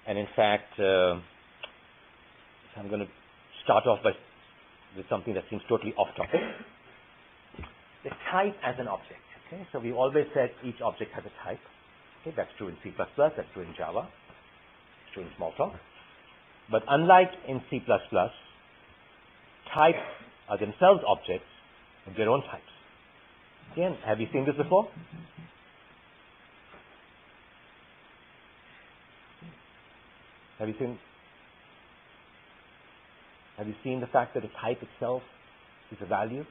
And in fact, I'm going to start off with something that seems totally off topic. The type as an object. Okay, so we always said each object has a type. Okay, that's true in C++, that's true in Java, it's true in Smalltalk. But unlike in C++, types are themselves objects with their own types. Again, have you seen this before? Have you seen the fact that a type itself is a value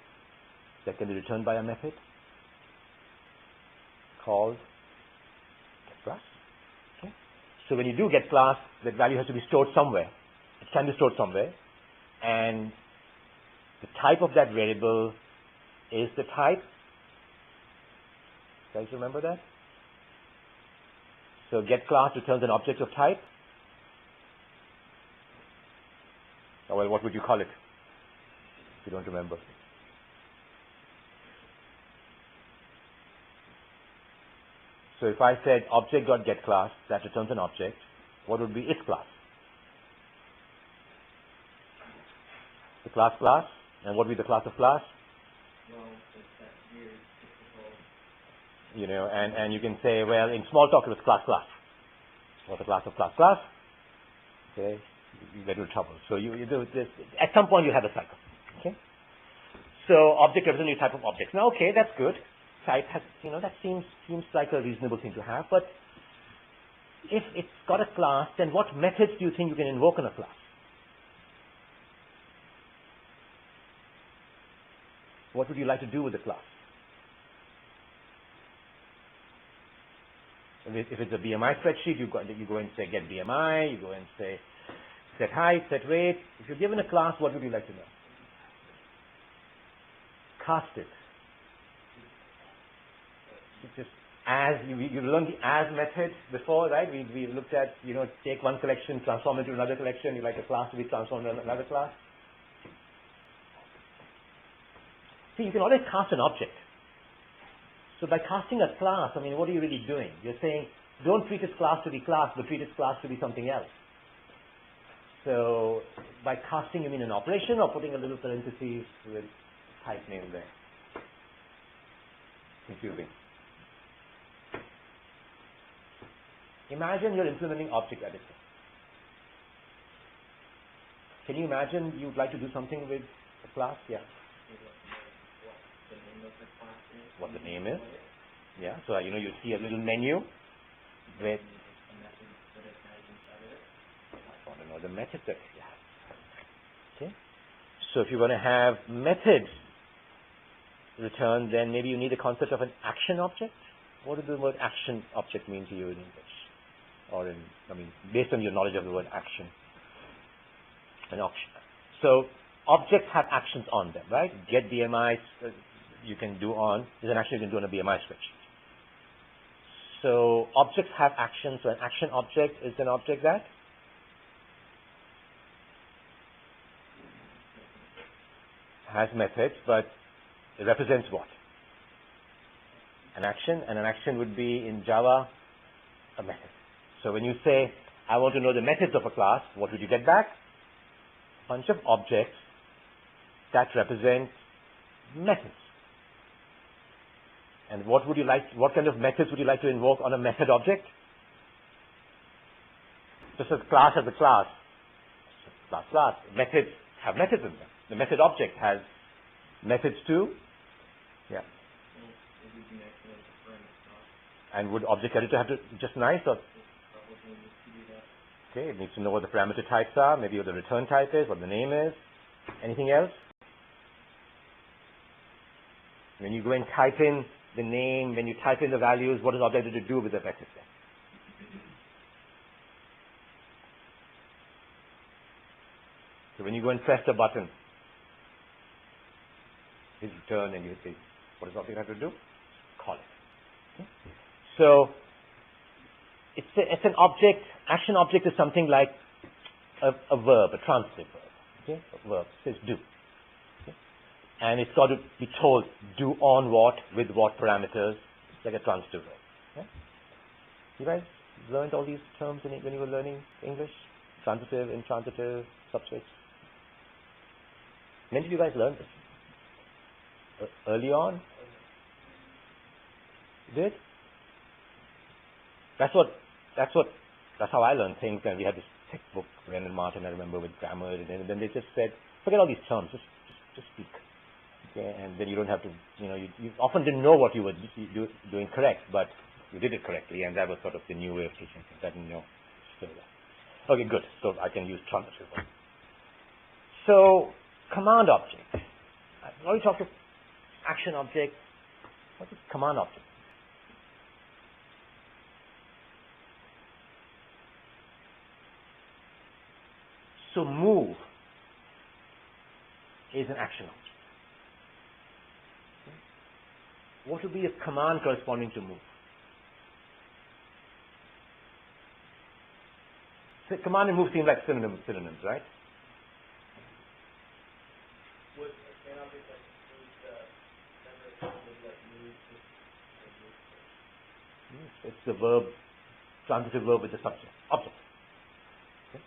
that can be returned by a method called getClass? Okay. So when you do getClass, that value has to be stored somewhere. It can be stored somewhere, and the type of that variable is the type. You guys remember that? So getClass returns an object of type. Oh, well, what would you call it if you don't remember? So if I said object.getClass, that returns an object, what would be its class? The class, and what would be the class of class? Well, it's that weird typical. You know, and you can say, well, in Smalltalk it was class. What's the class of class? Okay, you get into trouble. So you do this. At some point you have a cycle. Okay. So object represents a new type of object. Now, okay, that's good. Type has, that seems like a reasonable thing to have. But if it's got a class, then what methods do you think you can invoke on a class? What would you like to do with the class? If it's a BMI spreadsheet, you go and say get BMI, you go and say set height, set weight. If you're given a class, what would you like to know? Cast it. Just as you learned the as method before, right? We looked at, take one collection, transform it into another collection. You like a class to be transformed into another class. See, you can always cast an object. So by casting a class, what are you really doing? You're saying, don't treat its class to be class, but treat its class to be something else. So by casting, you mean an operation or putting a little parentheses with type name there? Confusing. Imagine you're implementing object editing. Can you imagine you'd like to do something with a class? Yeah. What the name is? Yeah. So you see a little menu with. I want to know the method that you have. Okay. So if you're going to have methods returned, then maybe you need a concept of an action object. What does the word action object mean to you in English? Or based on your knowledge of the word action. An option. So objects have actions on them, right? Get BMI, you can do on, is an action you can do on a BMI spreadsheet. So objects have actions, so an action object is an object that has methods, but it represents what? An action, and an action would be in Java a method. So when you say, I want to know the methods of a class, what would you get back? A bunch of objects that represent methods. And what kind of methods would you like to invoke on a method object? Just as class as a class. Class. Methods have methods in them. The method object has methods too. Yeah. And would object editor have to just nice or? Okay, it needs to know what the parameter types are, maybe what the return type is, what the name is. Anything else? When you go and type in the name, when you type in the values, what does object editor do with the methods then? So when you go and press the button, hit return and you say, what does object have to do? Call it. Okay? So it's an object. Action object is something like a verb, a transitive verb. Okay? A verb says do. Okay? And it's got to be told do on what, with what parameters. It's like a transitive verb. Okay? You guys learned all these terms when you were learning English? Transitive, intransitive, subjects. When did you guys learn this? Early on? You did? That's how I learned things. And we had this textbook, Brennan Martin, I remember, with grammar, and then they just said, forget all these terms, just speak. Okay, and then you don't have to, you often didn't know what you were doing correct, but you did it correctly, and that was sort of the new way of teaching things. I didn't know. Okay, good. So I can use transitive. So, command object. I've already talked of action object. What is command object? So move is an action object. Okay. What would be a command corresponding to move? So command and move seem like synonyms, right? Would an object like move the member would like move to It's the verb, transitive verb with the subject, object. Okay.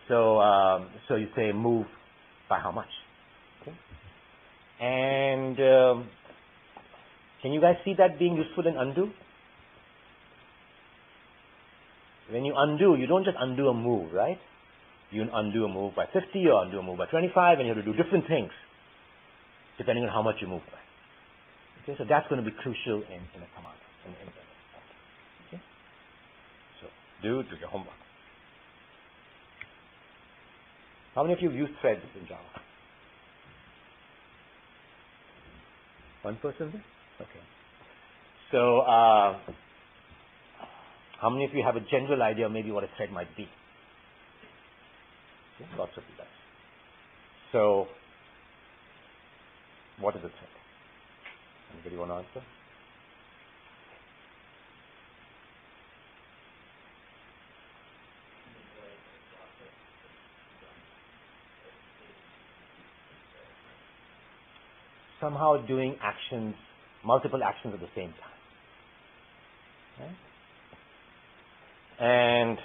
So you say move by how much? Okay. And can you guys see that being useful in undo? When you undo, you don't just undo a move, right? You undo a move by 50 or undo a move by 25, and you have to do different things depending on how much you move by. Okay, so that's going to be crucial in a command. Okay? So do your homework. How many of you have used threads in Java? One person? Okay. So how many of you have a general idea maybe what a thread might be? Okay, lots of you guys. So, what is a thread? Anybody want to answer? Somehow doing actions, multiple actions at the same time. Okay? And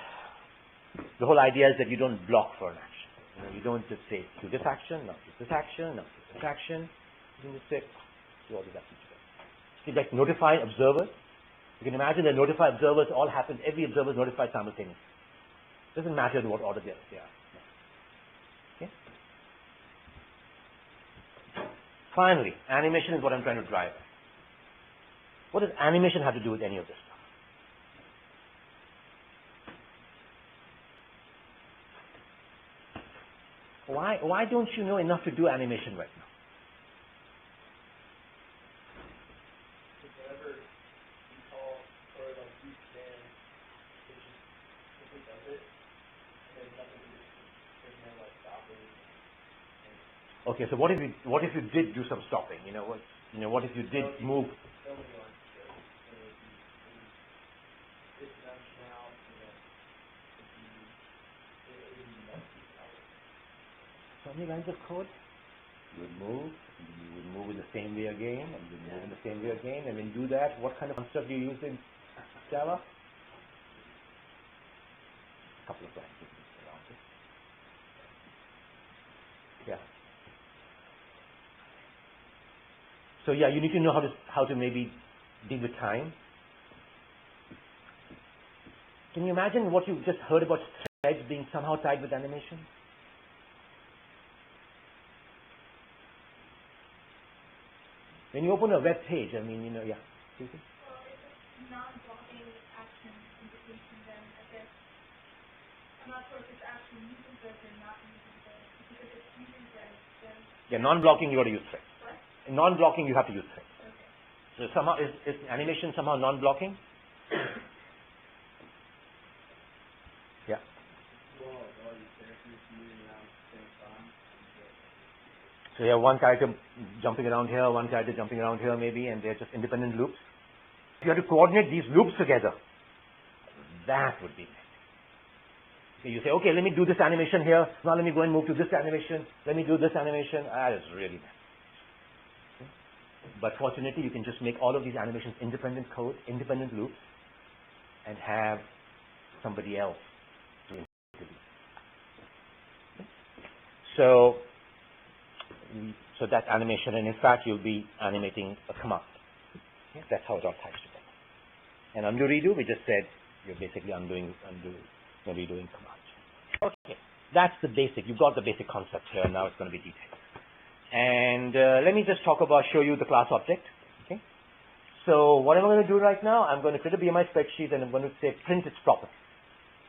the whole idea is that you don't block for an action. You don't just say, do this action, now do this action, now do this action. You can just say, do all these actions together. See, like notify observers. You can imagine that notify observers all happen, every observer is notified simultaneously. Doesn't matter what order they are. Okay? Finally, animation is what I'm trying to drive at. What does animation have to do with any of this stuff? Why don't you know enough to do animation right now? whenever you call or like you command, it just simply does it, and then nothing there's no like stopping. Okay, so what if you did do some stopping? What if you did move? Only on script. So if you this function out, and then if you it would be multi out. So many lines of code. You would move, and then you would move in the same way again, and you would move in the same way again, and when you do that, what kind of construct do you use in Java? A couple of lines around it. Yeah. So yeah, you need to know how to maybe deal with time. Can you imagine what you just heard about threads being somehow tied with animation? When you open a web page, yeah. Well, if it's non-blocking action indication, then I guess I'm not sure if it's actually using threads or not using threads. Because if it's using threads, then Yeah, non-blocking you got to use threads. what? In non-blocking you have to use threads. Okay. So somehow is animation somehow non-blocking? Yeah. Well, all these characters moving around at the same time. So you have one character jumping around here, one character jumping around here maybe, and they're just independent loops. You have to coordinate these loops together. That would be nice. So you say, okay, let me do this animation here. Now let me go and move to this animation. Let me do this animation. That is really nice. Okay? But fortunately, you can just make all of these animations independent code, independent loops, and have somebody else doing it. So that animation, and in fact, you'll be animating a command. Okay? That's how it all ties together. And undo redo, we just said you're basically undoing and redoing commands. Okay, that's the basic. You've got the basic concept here. Now it's going to be detailed. And let me just show you the class object. Okay. So what am I going to do right now? I'm going to create a BMI spreadsheet, and I'm going to say print its properties.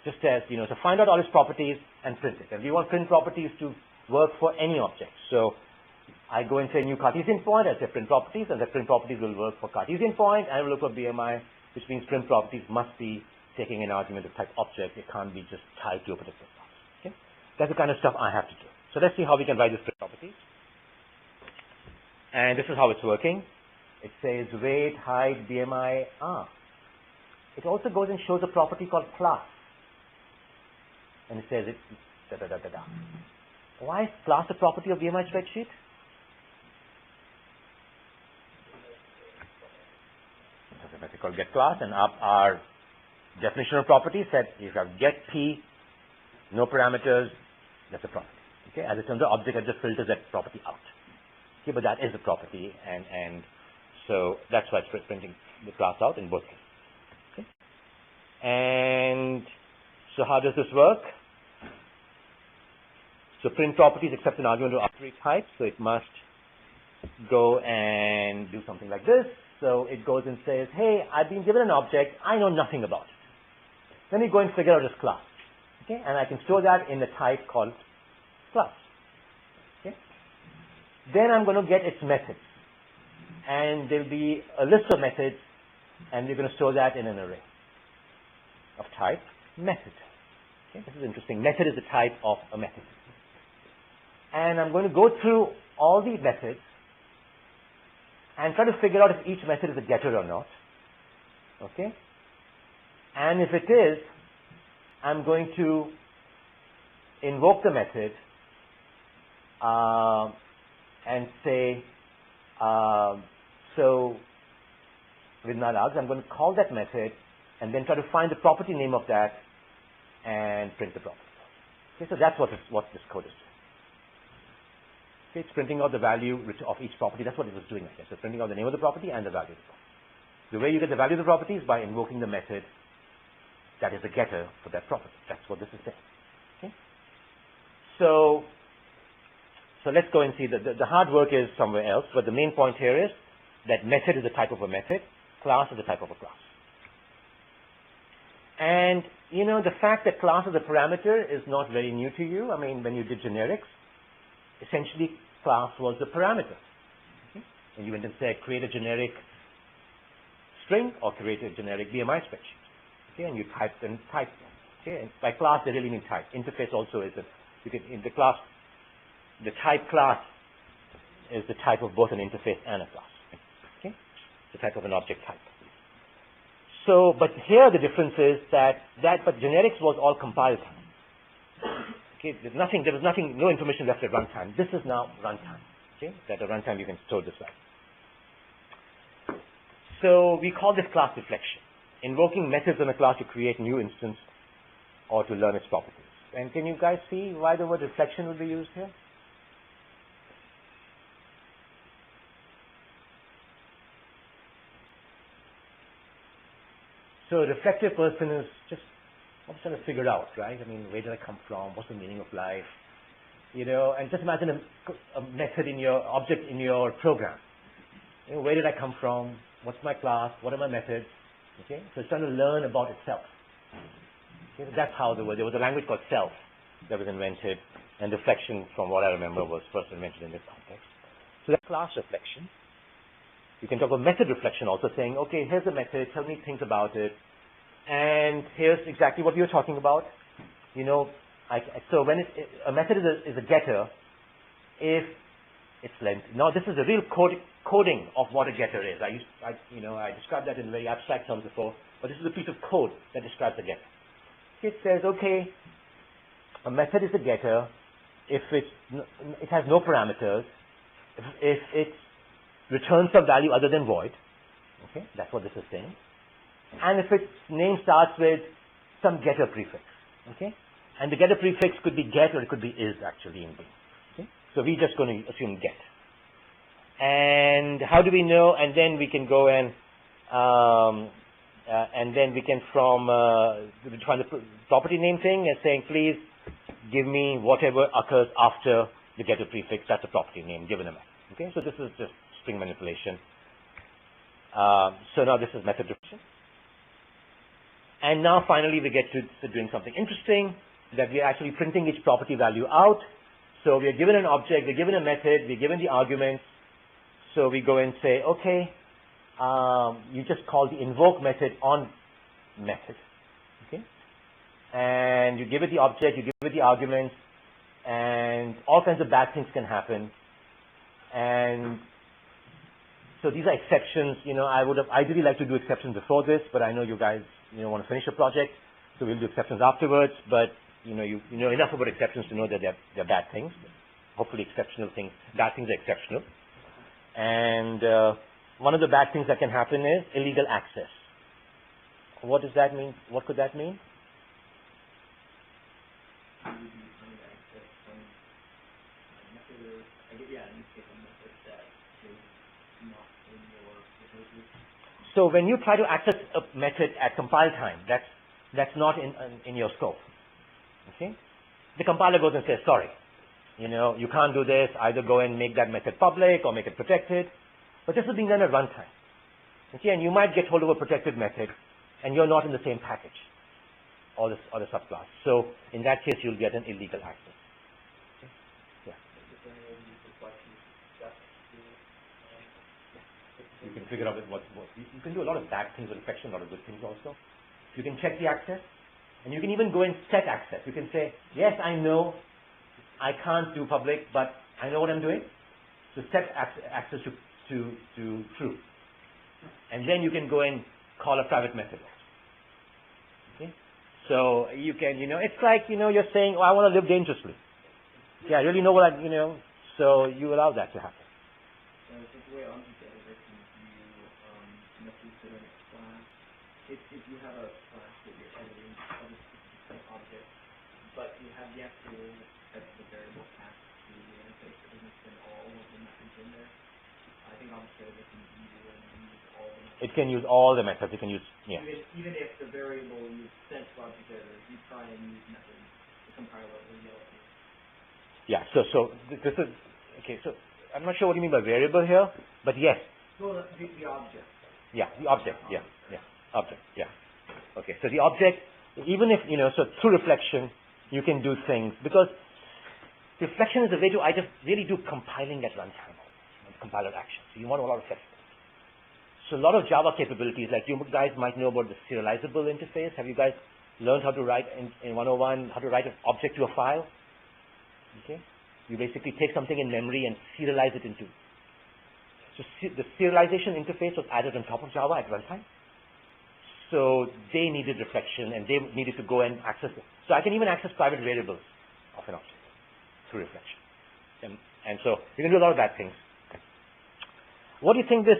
Just as, so find out all its properties and print it. And we want print properties to work for any object. So I go and say new Cartesian point, I say print properties, and the print properties will work for Cartesian point, and I will look for BMI, which means print properties must be taking an argument of type object. It can't be just tied to a particular class. Okay? That's the kind of stuff I have to do. So let's see how we can write this print properties. And this is how it's working. It says weight, height, BMI, It also goes and shows a property called class. And it says Why is class a property of BMI spreadsheet? There's a method called getClass, and our definition of property said if you have getP, no parameters, that's a property. Okay, as it turns out, object just filters that property out. Okay, but that is a property, and so that's why it's printing the class out in both cases. Okay, and so how does this work? So print properties accept an argument to arbitrary type, so it must go and do something like this. So it goes and says, hey, I've been given an object, I know nothing about it. Let me go and figure out its class. Okay, and I can store that in the type called class. Okay, then I'm going to get its methods, and there'll be a list of methods, and we're going to store that in an array of type method. Okay, this is interesting. Method is the type of a method. And I'm going to go through all these methods and try to figure out if each method is a getter or not. Okay? And if it is, I'm going to invoke the method and say, so with null args, I'm going to call that method and then try to find the property name of that and print the property. Okay, so that's what this code is doing. Okay, it's printing out the value of each property. That's what it was doing. Okay? So printing out the name of the property and the value of the property. The way you get the value of the property is by invoking the method that is the getter for that property. That's what this is saying. Okay? So let's go and see. The hard work is somewhere else, but the main point here is that method is the type of a method, class is the type of a class. And, the fact that class is a parameter is not very new to you. I mean, when you did generics, essentially class was the parameter. Okay? And you went and said, create a generic string or create a generic BMI spreadsheet. Okay? And you typed and typed. Okay? And by class, they really mean type. Interface also is in the class, the type class is the type of both an interface and a class. Okay? The type of an object type. So, but here the difference is but generics was all compile time. Okay, there was nothing, no information left at runtime. This is now runtime. Okay, that at runtime you can store this value. So we call this class reflection. Invoking methods in a class to create new instance or to learn its properties. And can you guys see why the word reflection would be used here? So a reflective person is just trying to figure out, right? I mean, where did I come from? What's the meaning of life? And just imagine a method in your object in your program. Where did I come from? What's my class? What are my methods? Okay, so it's trying to learn about itself. Okay, so that's how there was a language called self that was invented, and reflection, from what I remember, was first invented in this context. So that's class reflection. You can talk about method reflection also, saying, okay, here's the method, tell me things about it, and here's exactly what we were talking about. So when a method is a getter, if it's length. Now this is a real coding of what a getter is. I described that in very abstract terms before, but this is a piece of code that describes a getter. It says, okay, a method is a getter if it has no parameters, if it returns some value other than void. Okay, that's what this is saying. And if its name starts with some getter prefix, okay? And the getter prefix could be get or it could be is actually in B, okay? So we're just going to assume get. And how do we know? And then we can go and then we can from find the property name thing and saying, please give me whatever occurs after the getter prefix. That's a property name given a method. Okay, so this is just string manipulation. So now this is method definition. And now finally we get to doing something interesting, that we're actually printing each property value out. So we're given an object, we're given a method, we're given the arguments. So we go and say, okay, you just call the invoke method on method, okay? And you give it the object, you give it the arguments, and all kinds of bad things can happen. And so these are exceptions. You know, I would have ideally liked to do exceptions before this, but I know you guys, want to finish a project, so we'll do exceptions afterwards. But you know enough about exceptions to know that they're bad things. Hopefully, exceptional things, bad things are exceptional. And one of the bad things that can happen is illegal access. What does that mean? What could that mean? So when you try to access a method at compile time, that's not in your scope. Okay? The compiler goes and says, sorry, you can't do this. Either go and make that method public or make it protected. But this is being done at runtime. Okay? And you might get hold of a protected method, and you're not in the same package or the subclass. So in that case, you'll get an illegal access. Okay? Yeah. You can figure out what you can do a lot of bad things with reflection, a lot of good things also. You can check the access, and you can even go and set access. You can say, yes, I know I can't do public, but I know what I'm doing. So set access to true. And then you can go and call a private method. Okay? So you can, it's like, you're saying, oh, I want to live dangerously. Yeah, I really know what so you allow that to happen. If you have a class that you're editing of a specific object, but you have the actual type of variable passed to the interface that doesn't send all of the methods in there, I think object editor can use all the methods. It can use all the methods. It can use, yeah. Even if the variable you sent to object editor, you try and use methods, the compiler will yell at you. Yeah, so this is, okay, so I'm not sure what you mean by variable here, but yes. Well, the object. Yeah, the object, yeah. Object, yeah. Okay, so the object, even if, so through reflection, you can do things, because reflection is a way to just really do compiling at runtime, compiler action. So you want a lot of flexibility. So a lot of Java capabilities, like you guys might know about the serializable interface. Have you guys learned how to write in 101, how to write an object to a file? Okay? You basically take something in memory and serialize it into. So the serialization interface was added on top of Java at runtime. So they needed reflection, and they needed to go and access it. So I can even access private variables of an object through reflection. And so you can do a lot of bad things. What do you think this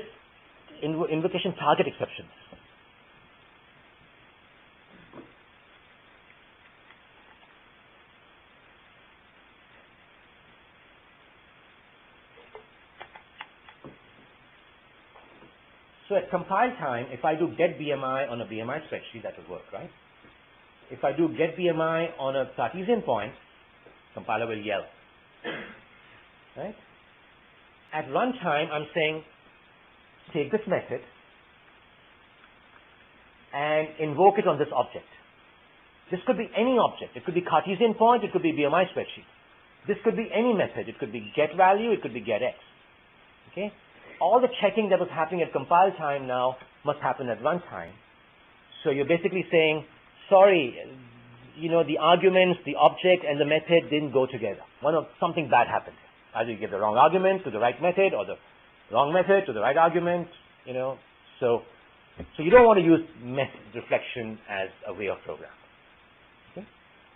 invocation target exception is? So at compile time, if I do get BMI on a BMI spreadsheet, that will work, right? If I do get BMI on a Cartesian point, compiler will yell, right? At runtime, I'm saying, take this method and invoke it on this object. This could be any object. It could be Cartesian point, it could be BMI spreadsheet. This could be any method. It could be get value, it could be get X. Okay? All the checking that was happening at compile time now must happen at runtime. So you're basically saying, sorry, the arguments, the object, and the method didn't go together. Something bad happened. Either you give the wrong argument to the right method, or the wrong method to the right argument, So you don't want to use reflection as a way of programming. Okay?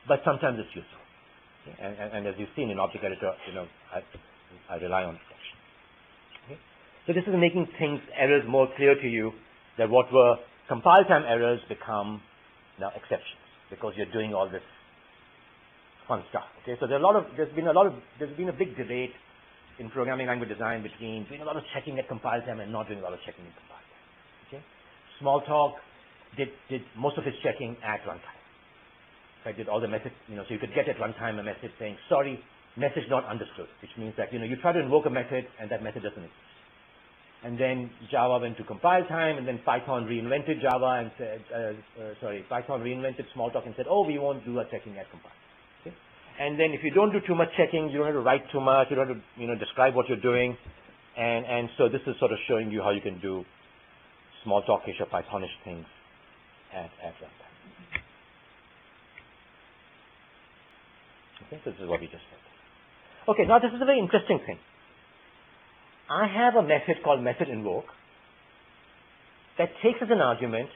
But sometimes it's useful. Okay? And as you've seen in object editor, I rely on reflection. Okay? So this is making errors more clear to you, that what were compile time errors become now exceptions. because you're doing all this fun stuff. Okay, so there's been a big debate in programming language design between doing a lot of checking at compile time and not doing a lot of checking at compile time. Okay, Smalltalk did most of its checking at runtime. So I did all the message, so you could get at runtime a message saying, sorry, message not understood, which means that, you try to invoke a method and that method doesn't exist. And then Java went to compile time, and then Python reinvented Java and said, Python reinvented Smalltalk and said, oh, we won't do a checking at compile. Okay? And then if you don't do too much checking, you don't have to write too much, you don't have to, describe what you're doing. And so this is sort of showing you how you can do Smalltalkish or Pythonish things at runtime. Okay, so this is what we just said. Okay, now this is a very interesting thing. I have a method called method invoke that takes as an argument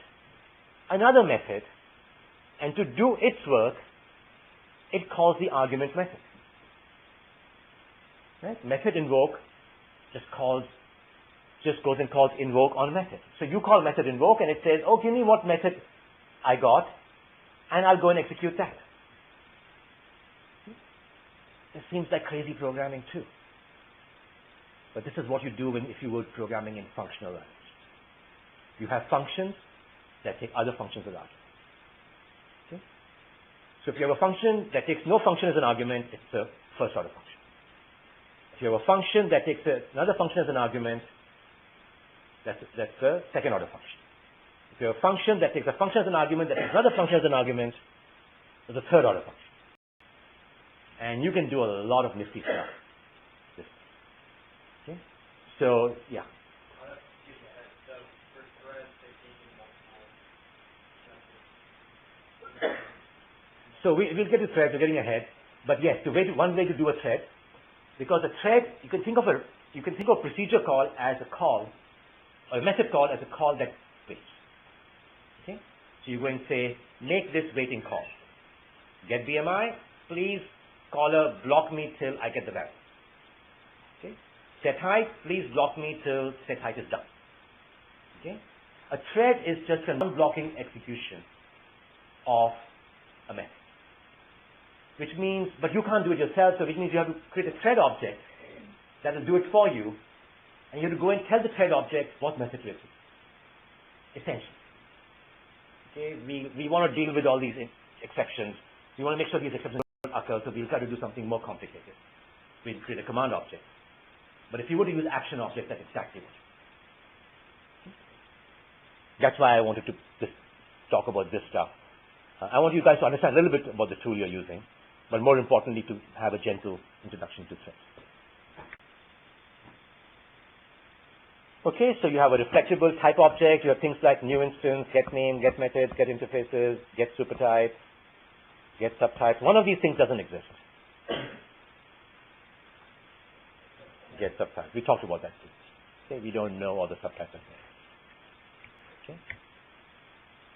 another method, and to do its work, it calls the argument method. Right? Method invoke just goes and calls invoke on method. So you call method invoke and it says, oh, give me what method I got, and I'll go and execute that. This seems like crazy programming too. But this is what you do if you were programming in functional language. You have functions that take other functions as arguments. Okay? So if you have a function that takes no function as an argument, it's a first order function. If you have a function that takes another function as an argument, that's a second order function. If you have a function that takes a function as an argument, that takes another function as an argument, it's a third order function. And you can do a lot of nifty stuff. Okay? So, yeah. So for threads, they're taking multiple. So we'll get to threads, we're getting ahead. But yes, one way to do a thread, because a thread, you can think of procedure call as a call, or a method call as a call that waits. Okay? So you go and say, make this waiting call. Get BMI, please, caller, block me till I get the value. Okay? Set height, please block me till set height is done. Okay? A thread is just a non-blocking execution of a method. Which means, but you can't do it yourself, so which means you have to create a thread object that will do it for you, and you have to go and tell the thread object what method to execute. Essentially. Okay? We want to deal with all these exceptions. We want to make sure these exceptions don't occur, so we'll try to do something more complicated. We'll create a command object. But if you were to use action object, that's exactly what. That's why I wanted to just talk about this stuff. I want you guys to understand a little bit about the tool you're using, but more importantly, to have a gentle introduction to threads. Okay, so you have a reflectable type object. You have things like new instance, get name, get methods, get interfaces, get supertype, get subtype. One of these things doesn't exist. Get subtype. We talked about that too. Okay, we don't know all the subtypes are there. Okay.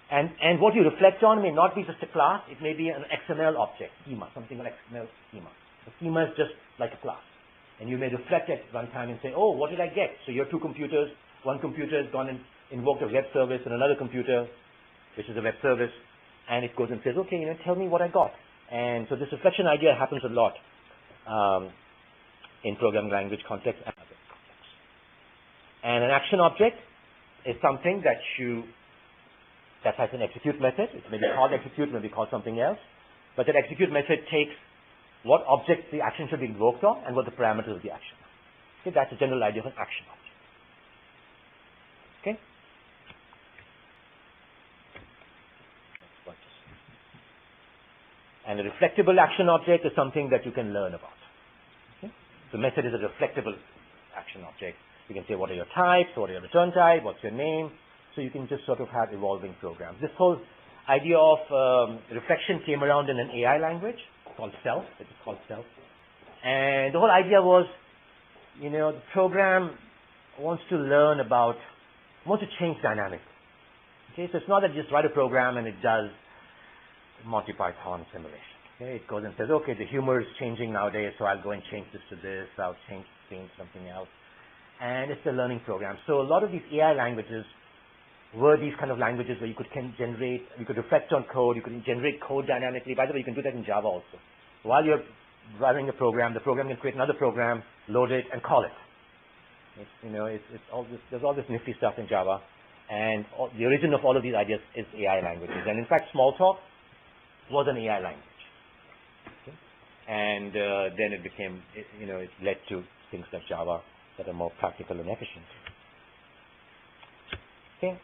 And what you reflect on may not be just a class, it may be an XML object, schema, something like XML schema. The schema is just like a class. And you may reflect at runtime and say, oh, what did I get? So you have two computers, one computer has gone and invoked a web service, and another computer, which is a web service, and it goes and says, okay, tell me what I got. And so this reflection idea happens a lot in programming language context and other contexts. And an action object is something that has an execute method. It may be called execute, may be called something else. But that execute method takes what object the action should be invoked on and what the parameters of the action are. Okay, that's a general idea of an action object. Okay? And a reflectable action object is something that you can learn about. Okay? The method is a reflectable action object. You can say, what are your types, what are your return type, what's your name. So you can just sort of have evolving programs. This whole idea of reflection came around in an AI language called Self. It is called Self. And the whole idea was, the program wants to change dynamics. Okay, so it's not that you just write a program and it does Monty Python simulation. Okay, it goes and says, okay, the humor is changing nowadays, so I'll go and change this to this, I'll change something else. And it's a learning program. So a lot of these AI languages were these kind of languages where you could reflect on code, you could generate code dynamically. By the way, you can do that in Java also. While you're running a program, the program can create another program, load it, and call it. It's all this, there's all this nifty stuff in Java, and the origin of all of these ideas is AI languages. And in fact, Smalltalk was an AI language. Okay? And then it became, it led to things like Java that are more practical and efficient. Okay.